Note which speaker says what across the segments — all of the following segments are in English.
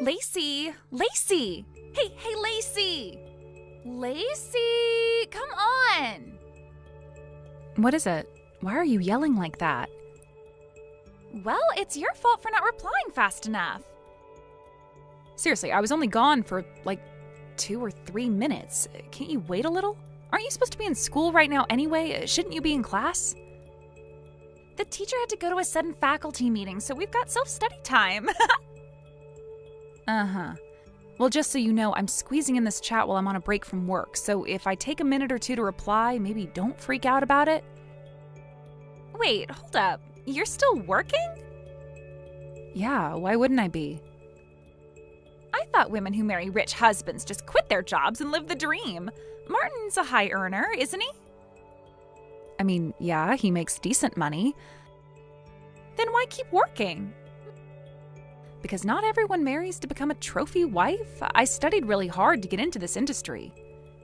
Speaker 1: Lacey! Lacey! Hey, Lacey! Lacey! Come on!
Speaker 2: What is it? Why are you yelling like that?
Speaker 1: Well, it's your fault for not replying fast enough.
Speaker 2: Seriously, I was only gone for 2 or 3 minutes. Can't you wait a little? Aren't you supposed to be in school right now anyway? Shouldn't you be in class?
Speaker 1: The teacher had to go to a sudden faculty meeting, so we've got self-study time.
Speaker 2: Uh-huh. Well, just so you know, I'm squeezing in this chat while I'm on a break from work, so if I take a minute or two to reply, maybe don't freak out about it.
Speaker 1: Wait, hold up. You're still working?
Speaker 2: Yeah, why wouldn't I be?
Speaker 1: I thought women who marry rich husbands just quit their jobs and live the dream. Martin's a high earner, isn't he?
Speaker 2: I mean, yeah, he makes decent money.
Speaker 1: Then why keep working?
Speaker 2: Because not everyone marries to become a trophy wife. I studied really hard to get into this industry.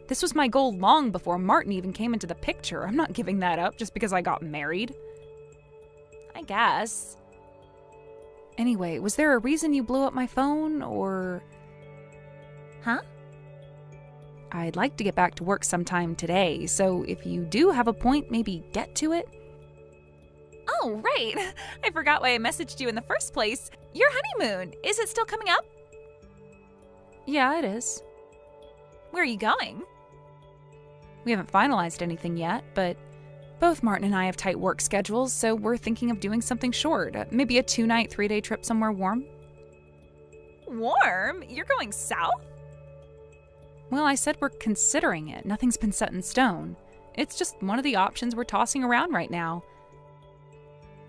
Speaker 2: This was my goal long before Martin even came into the picture. I'm not giving that up just because I got married.
Speaker 1: I guess.
Speaker 2: Anyway, was there a reason you blew up my phone, or...
Speaker 1: Huh?
Speaker 2: I'd like to get back to work sometime today, so if you do have a point, maybe get to it.
Speaker 1: Oh, right. I forgot why I messaged you in the first place. Your honeymoon, is it still coming up?
Speaker 2: Yeah, it is.
Speaker 1: Where are you going?
Speaker 2: We haven't finalized anything yet, but both Martin and I have tight work schedules, so we're thinking of doing something short. Maybe a 2-night, 3-day trip somewhere warm.
Speaker 1: Warm? You're going south?
Speaker 2: Well, I said we're considering it. Nothing's been set in stone. It's just one of the options we're tossing around right now.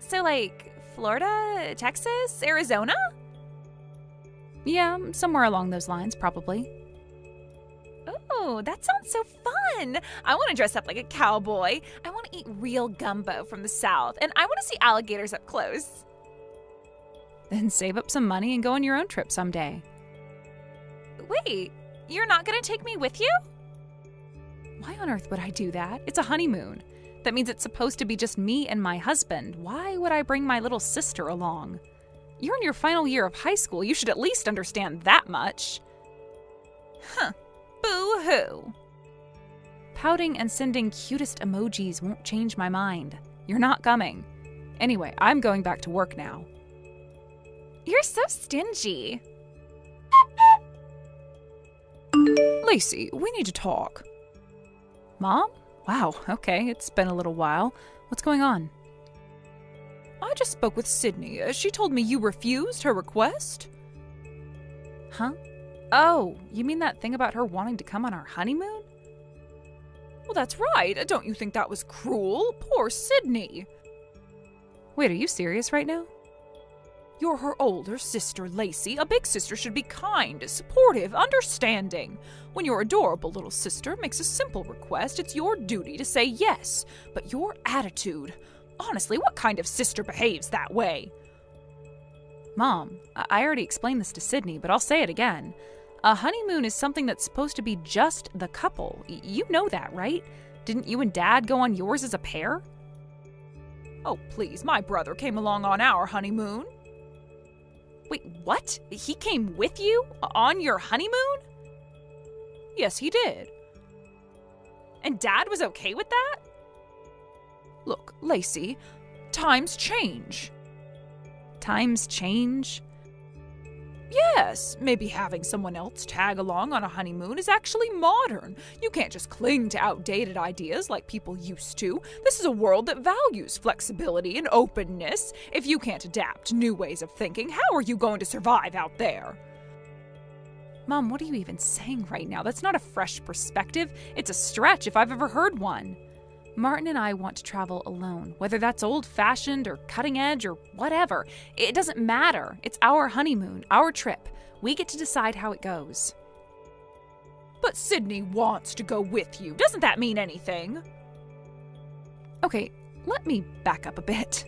Speaker 1: So, Florida, Texas, Arizona?
Speaker 2: Yeah, somewhere along those lines, probably.
Speaker 1: Oh, that sounds so fun. I want to dress up like a cowboy. I want to eat real gumbo from the South, and I want to see alligators up close.
Speaker 2: Then save up some money and go on your own trip someday.
Speaker 1: Wait, you're not going to take me with you?
Speaker 2: Why on earth would I do that? It's a honeymoon. That means it's supposed to be just me and my husband. Why would I bring my little sister along? You're in your final year of high school. You should at least understand that much.
Speaker 1: Huh. Boo-hoo.
Speaker 2: Pouting and sending cutest emojis won't change my mind. You're not coming. Anyway, I'm going back to work now.
Speaker 1: You're so stingy.
Speaker 2: Lacey, we need to talk. Mom? Wow, okay, it's been a little while. What's going on? I just spoke with Sydney. She told me you refused her request. Huh? Oh, you mean that thing about her wanting to come on our honeymoon? Well, that's right. Don't you think that was cruel? Poor Sydney. Wait, are you serious right now? You're her older sister, Lacey. A big sister should be kind, supportive, understanding. When your adorable little sister makes a simple request, it's your duty to say yes. But your attitude... Honestly, what kind of sister behaves that way? Mom, I already explained this to Sydney, but I'll say it again. A honeymoon is something that's supposed to be just the couple. You know that, right? Didn't you and Dad go on yours as a pair? Oh, please, my brother came along on our honeymoon. Wait, what? He came with you? On your honeymoon? Yes, he did. And Dad was okay with that? Look, Lacey, times change. Times change? Yes, maybe having someone else tag along on a honeymoon is actually modern. You can't just cling to outdated ideas like people used to. This is a world that values flexibility and openness. If you can't adapt to new ways of thinking, how are you going to survive out there? Mom, what are you even saying right now? That's not a fresh perspective. It's a stretch if I've ever heard one. Martin and I want to travel alone, whether that's old-fashioned or cutting-edge or whatever. It doesn't matter. It's our honeymoon, our trip. We get to decide how it goes. But Sydney wants to go with you. Doesn't that mean anything? Okay, let me back up a bit.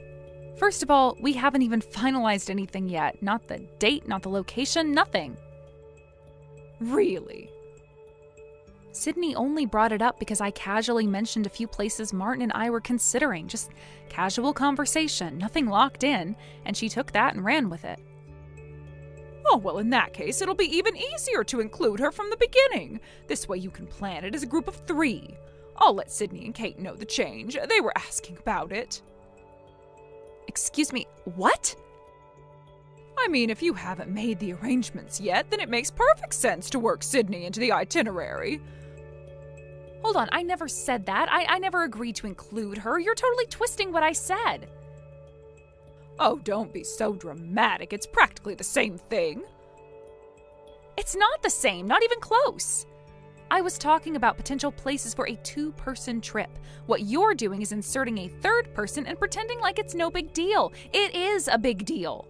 Speaker 2: First of all, we haven't even finalized anything yet. Not the date, not the location, nothing. Really? Sydney only brought it up because I casually mentioned a few places Martin and I were considering. Just casual conversation, nothing locked in, and she took that and ran with it. Oh, well, in that case, it'll be even easier to include her from the beginning. This way you can plan it as a group of 3. I'll let Sydney and Kate know the change. They were asking about it.
Speaker 1: Excuse me, what?
Speaker 2: I mean, if you haven't made the arrangements yet, then it makes perfect sense to work Sydney into the itinerary.
Speaker 1: Hold on, I never said that. I never agreed to include her. You're totally twisting what I said.
Speaker 2: Oh, don't be so dramatic. It's practically the same thing.
Speaker 1: It's not the same, not even close. I was talking about potential places for a 2-person trip. What you're doing is inserting a 3rd person and pretending like it's no big deal. It is a big deal.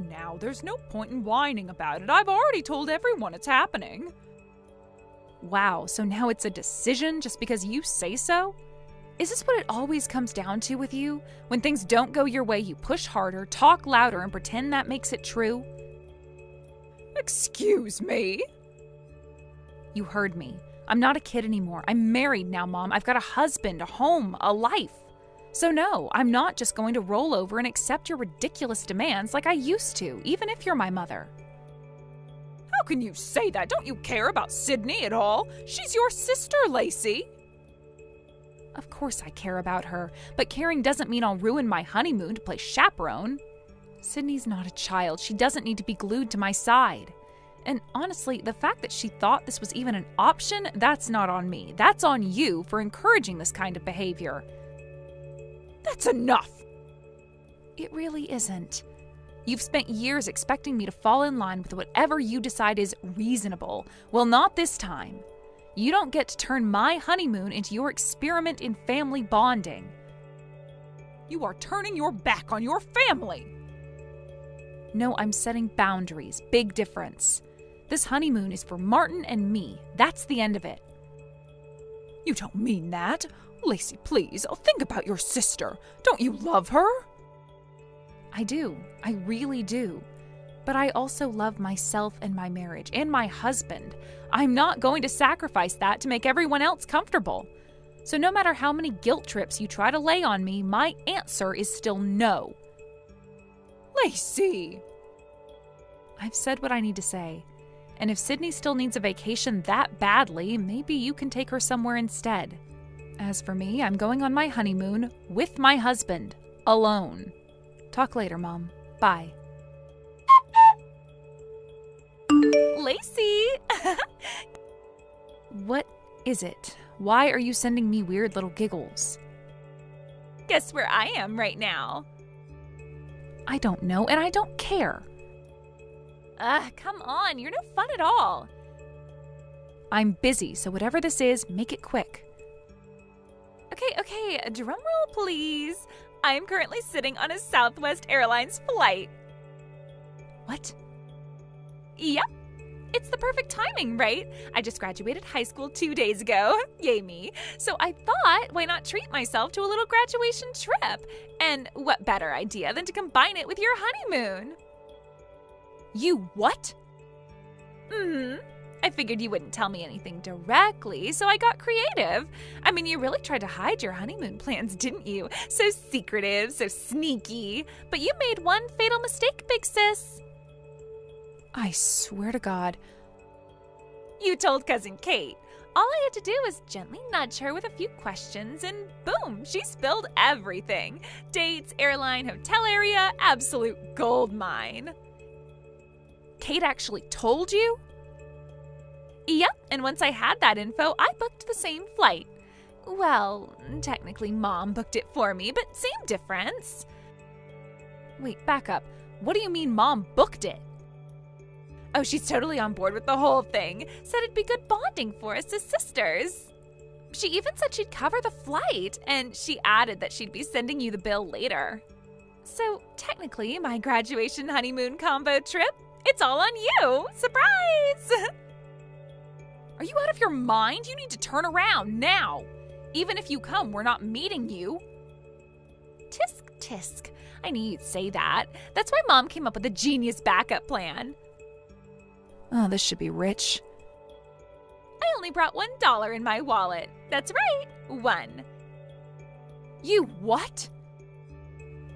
Speaker 2: Now, there's no point in whining about it. I've already told everyone it's happening.
Speaker 1: Wow, so now it's a decision just because you say so? Is this what it always comes down to with you? When things don't go your way, you push harder, talk louder, and pretend that makes it true?
Speaker 2: Excuse me?
Speaker 1: You heard me. I'm not a kid anymore. I'm married now, Mom. I've got a husband, a home, a life. So no, I'm not just going to roll over and accept your ridiculous demands like I used to, even if you're my mother.
Speaker 2: How can you say that? Don't you care about Sydney at all? She's your sister, Lacey.
Speaker 1: Of course I care about her, but caring doesn't mean I'll ruin my honeymoon to play chaperone. Sydney's not a child. She doesn't need to be glued to my side. And honestly, the fact that she thought this was even an option, that's not on me. That's on you for encouraging this kind of behavior.
Speaker 2: That's enough.
Speaker 1: It really isn't. You've spent years expecting me to fall in line with whatever you decide is reasonable. Well, not this time. You don't get to turn my honeymoon into your experiment in family bonding.
Speaker 2: You are turning your back on your family.
Speaker 1: No, I'm setting boundaries. Big difference. This honeymoon is for Martin and me. That's the end of it.
Speaker 2: You don't mean that. Lacey, please, think about your sister. Don't you love her?
Speaker 1: I do. I really do. But I also love myself and my marriage and my husband. I'm not going to sacrifice that to make everyone else comfortable. So no matter how many guilt trips you try to lay on me, my answer is still no.
Speaker 2: Lacey!
Speaker 1: I've said what I need to say. And if Sydney still needs a vacation that badly, maybe you can take her somewhere instead. As for me, I'm going on my honeymoon with my husband, alone. Talk later, Mom. Bye.
Speaker 2: Lacey!
Speaker 1: What is it? Why are you sending me weird little giggles?
Speaker 2: Guess where I am right now?
Speaker 1: I don't know, and I don't care.
Speaker 2: Come on, you're no fun at all.
Speaker 1: I'm busy, so whatever this is, make it quick.
Speaker 2: Okay, drum roll, please. I'm currently sitting on a Southwest Airlines flight.
Speaker 1: What?
Speaker 2: Yep. It's the perfect timing, right? I just graduated high school 2 days ago. Yay me. So I thought, why not treat myself to a little graduation trip? And what better idea than to combine it with your honeymoon?
Speaker 1: You what?
Speaker 2: I figured you wouldn't tell me anything directly, so I got creative. I mean, you really tried to hide your honeymoon plans, didn't you? So secretive, so sneaky. But you made one fatal mistake, big sis.
Speaker 1: I swear to God.
Speaker 2: You told Cousin Kate. All I had to do was gently nudge her with a few questions, and boom, she spilled everything. Dates, airline, hotel area, absolute gold mine.
Speaker 1: Kate actually told you?
Speaker 2: Yep, and once I had that info, I booked the same flight. Well, technically Mom booked it for me, but same difference.
Speaker 1: Wait, back up. What do you mean Mom booked it?
Speaker 2: Oh, she's totally on board with the whole thing. Said it'd be good bonding for us as sisters. She even said she'd cover the flight, and she added that she'd be sending you the bill later. So technically, my graduation honeymoon combo trip, it's all on you. Surprise!
Speaker 1: Are you out of your mind? You need to turn around now. Even if you come, we're not meeting you.
Speaker 2: Tisk, tisk. I knew you'd say that. That's why Mom came up with a genius backup plan.
Speaker 1: Oh, this should be rich.
Speaker 2: I only brought $1 in my wallet. That's right, 1.
Speaker 1: You what?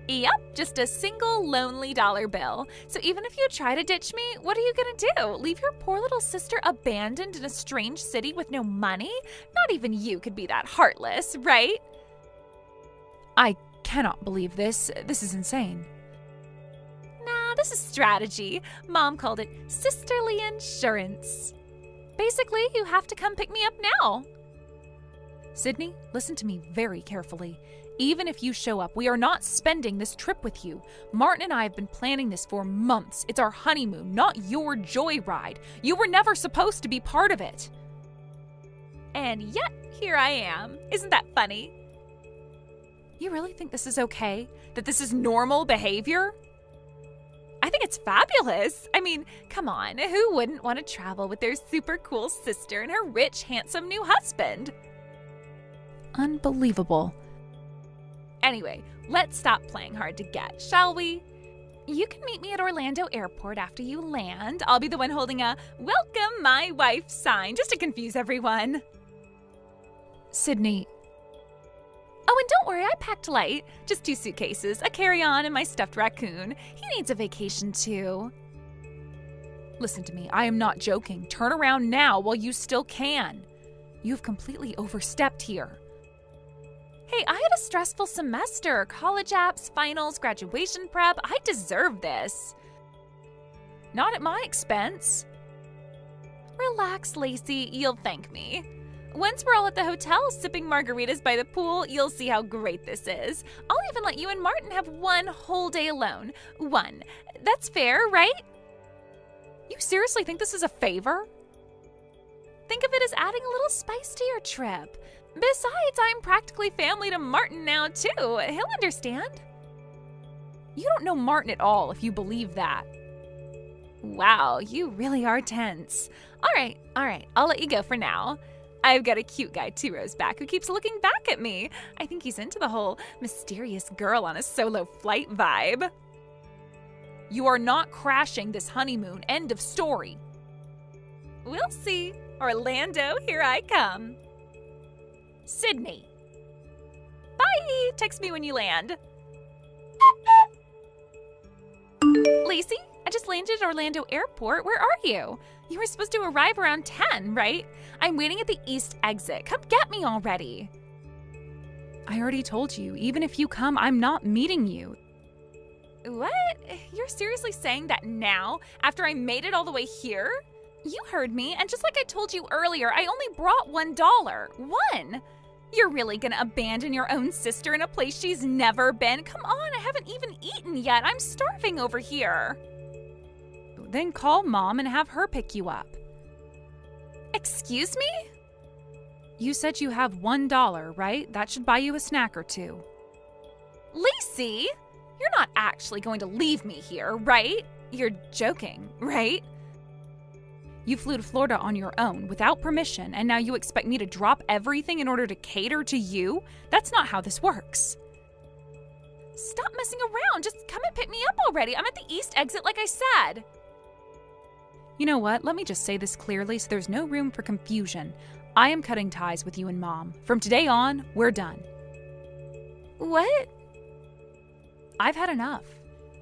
Speaker 1: Yep, just a single lonely dollar bill. So even if you try to ditch me, what are you gonna do? Leave your poor little sister abandoned in a strange city with no money? Not even you could be that heartless, right?
Speaker 2: I cannot believe this. This is insane.
Speaker 1: Nah, this is strategy. Mom called it sisterly insurance. Basically, you have to come pick me up now.
Speaker 2: Sydney, listen to me very carefully. Even if you show up, we are not spending this trip with you. Martin and I have been planning this for months. It's our honeymoon, not your joyride. You were never supposed to be part of it.
Speaker 1: And yet, here I am. Isn't that funny?
Speaker 2: You really think this is okay? That this is normal behavior?
Speaker 1: I think it's fabulous. I mean, come on, who wouldn't want to travel with their super cool sister and her rich, handsome new husband?
Speaker 2: Unbelievable.
Speaker 1: Anyway, let's stop playing hard to get, shall we? You can meet me at Orlando Airport after you land. I'll be the one holding a "Welcome, my wife" sign, just to confuse everyone.
Speaker 2: Sydney.
Speaker 1: Oh, and don't worry, I packed light. Just 2 suitcases, a carry-on, and my stuffed raccoon. He needs a vacation, too.
Speaker 2: Listen to me, I am not joking. Turn around now while you still can. You've completely overstepped here.
Speaker 1: Hey, I had a stressful semester. College apps, finals, graduation prep. I deserve this.
Speaker 2: Not at my expense.
Speaker 1: Relax, Lacey. You'll thank me. Once we're all at the hotel sipping margaritas by the pool, you'll see how great this is. I'll even let you and Martin have 1 whole day alone. 1. That's fair, right?
Speaker 2: You seriously think this is a favor?
Speaker 1: Think of it as adding a little spice to your trip. Besides, I'm practically family to Martin now, too. He'll understand.
Speaker 2: You don't know Martin at all if you believe that.
Speaker 1: Wow, you really are tense. All right, I'll let you go for now. I've got a cute guy 2 rows back who keeps looking back at me. I think he's into the whole mysterious girl on a solo flight vibe.
Speaker 2: You are not crashing this honeymoon. End of story.
Speaker 1: We'll see. Orlando, here I come.
Speaker 2: Sydney.
Speaker 1: Bye! Text me when you land. Lacey, I just landed at Orlando Airport. Where are you? You were supposed to arrive around 10, right? I'm waiting at the east exit. Come get me already.
Speaker 2: I already told you, even if you come, I'm not meeting you.
Speaker 1: What? You're seriously saying that now, after I made it all the way here? You heard me, and just like I told you earlier, I only brought $1. 1! You're really gonna abandon your own sister in a place she's never been? Come on, I haven't even eaten yet. I'm starving over here.
Speaker 2: Then call Mom and have her pick you up.
Speaker 1: Excuse me?
Speaker 2: You said you have $1, right? That should buy you a snack or 2.
Speaker 1: Lacey, you're not actually going to leave me here, right? You're joking, right?
Speaker 2: You flew to Florida on your own without permission, and now you expect me to drop everything in order to cater to you? That's not how this works.
Speaker 1: Stop messing around. Just come and pick me up already. I'm at the east exit like I said.
Speaker 2: You know what? Let me just say this clearly so there's no room for confusion. I am cutting ties with you and Mom. From today on, we're done.
Speaker 1: What?
Speaker 2: I've had enough.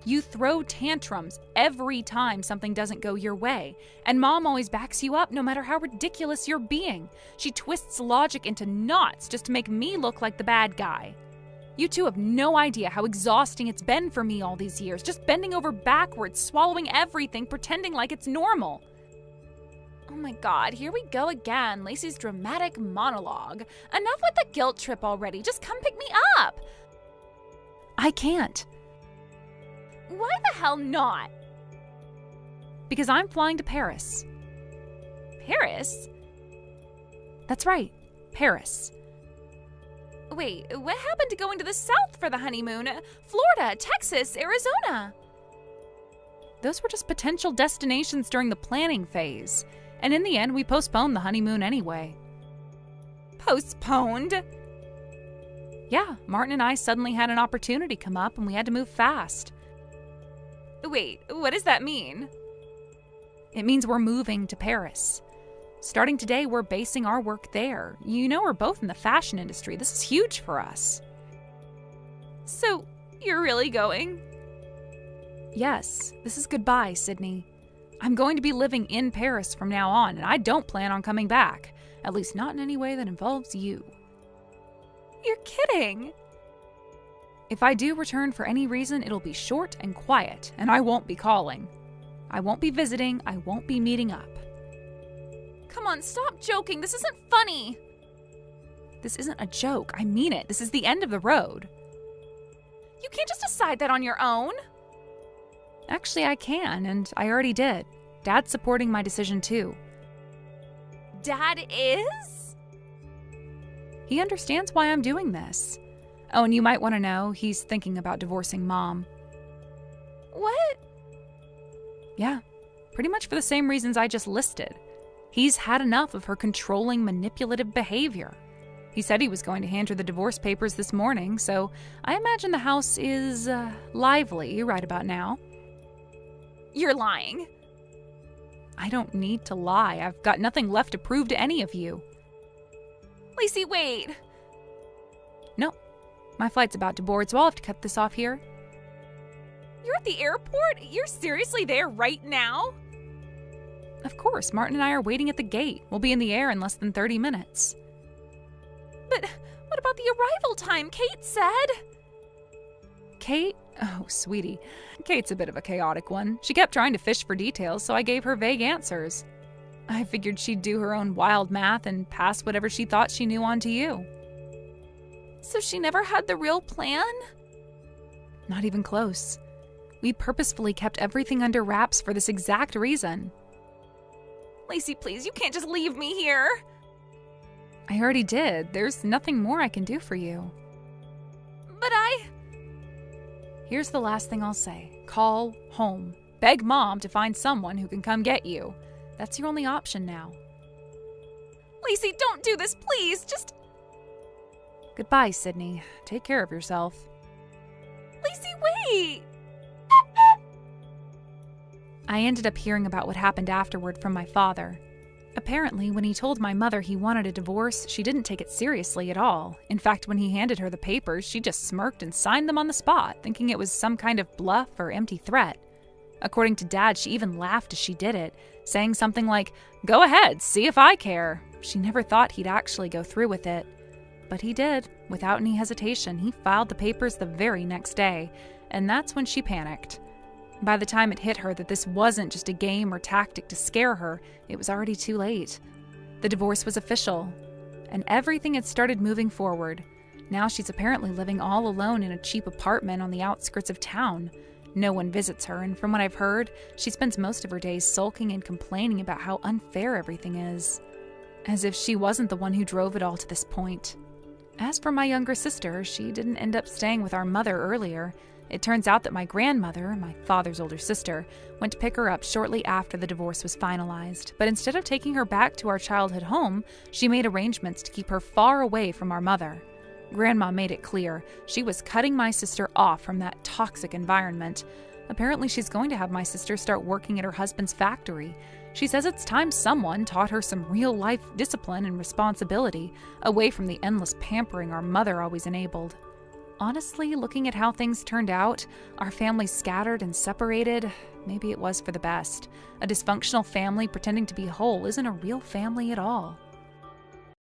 Speaker 2: You throw tantrums every time something doesn't go your way, and Mom always backs you up no matter how ridiculous you're being. She twists logic into knots just to make me look like the bad guy. You two have no idea how exhausting it's been for me all these years, just bending over backwards, swallowing everything, pretending like it's normal.
Speaker 1: Oh my God, here we go again, Lacey's dramatic monologue. Enough with the guilt trip already, just come pick me up.
Speaker 2: I can't.
Speaker 1: Why the hell not?
Speaker 2: Because I'm flying to Paris.
Speaker 1: Paris?
Speaker 2: That's right, Paris.
Speaker 1: Wait, what happened to going to the south for the honeymoon? Florida, Texas, Arizona?
Speaker 2: Those were just potential destinations during the planning phase. And in the end, we postponed the honeymoon anyway.
Speaker 1: Postponed?
Speaker 2: Yeah, Martin and I suddenly had an opportunity come up and we had to move fast.
Speaker 1: Wait, what does that mean?
Speaker 2: It means we're moving to Paris. Starting today, we're basing our work there. You know, we're both in the fashion industry. This is huge for us.
Speaker 1: So, You're really going?
Speaker 2: Yes, this is goodbye, Sydney. I'm going to be living in Paris from now on, and I don't plan on coming back. At least not in any way that involves you.
Speaker 1: You're kidding.
Speaker 2: If I do return for any reason, it'll be short and quiet, and I won't be calling. I won't be visiting, I won't be meeting up.
Speaker 1: Come on, stop joking. This isn't funny.
Speaker 2: This isn't a joke. I mean it. This is the end of the road.
Speaker 1: You can't just decide that on your own.
Speaker 2: Actually, I can, and I already did. Dad's supporting my decision too.
Speaker 1: Dad is?
Speaker 2: He understands why I'm doing this. Oh, and you might want to know, he's thinking about divorcing Mom.
Speaker 1: What?
Speaker 2: Yeah, pretty much for the same reasons I just listed. He's had enough of her controlling, manipulative behavior. He said he was going to hand her the divorce papers this morning, so I imagine the house is lively right about now.
Speaker 1: You're lying.
Speaker 2: I don't need to lie. I've got nothing left to prove to any of you.
Speaker 1: Lacey, wait.
Speaker 2: No, my flight's about to board, so I'll have to cut this off here.
Speaker 1: You're at the airport? You're seriously there right now?
Speaker 2: Of course, Martin and I are waiting at the gate. We'll be in the air in less than 30 minutes.
Speaker 1: But what about the arrival time? Kate said.
Speaker 2: Kate? Oh, sweetie. Kate's a bit of a chaotic one. She kept trying to fish for details, so I gave her vague answers. I figured she'd do her own wild math and pass whatever she thought she knew on to you.
Speaker 1: So she never had the real plan?
Speaker 2: Not even close. We purposefully kept everything under wraps for this exact reason.
Speaker 1: Lacey, please, you can't just leave me here.
Speaker 2: I already did. There's nothing more I can do for you.
Speaker 1: But
Speaker 2: Here's the last thing I'll say. Call home. Beg Mom to find someone who can come get you. That's your only option now.
Speaker 1: Lacey, don't do this, please. Just...
Speaker 2: Goodbye, Sydney. Take care of yourself.
Speaker 1: Lacey, wait!
Speaker 2: I ended up hearing about what happened afterward from my father. Apparently, when he told my mother he wanted a divorce, she didn't take it seriously at all. In fact, when he handed her the papers, she just smirked and signed them on the spot, thinking it was some kind of bluff or empty threat. According to Dad, she even laughed as she did it, saying something like, "Go ahead, see if I care." She never thought he'd actually go through with it. But he did. Without any hesitation, he filed the papers the very next day, and that's when she panicked. By the time it hit her that this wasn't just a game or tactic to scare her, it was already too late. The divorce was official, and everything had started moving forward. Now she's apparently living all alone in a cheap apartment on the outskirts of town. No one visits her, and from what I've heard, she spends most of her days sulking and complaining about how unfair everything is. As if she wasn't the one who drove it all to this point. As for my younger sister, she didn't end up staying with our mother earlier. It turns out that my grandmother, my father's older sister, went to pick her up shortly after the divorce was finalized. But instead of taking her back to our childhood home, she made arrangements to keep her far away from our mother. Grandma made it clear she was cutting my sister off from that toxic environment. Apparently, she's going to have my sister start working at her husband's factory. She says it's time someone taught her some real-life discipline and responsibility, away from the endless pampering our mother always enabled. Honestly, looking at how things turned out, our family scattered and separated, maybe it was for the best. A dysfunctional family pretending to be whole isn't a real family at all.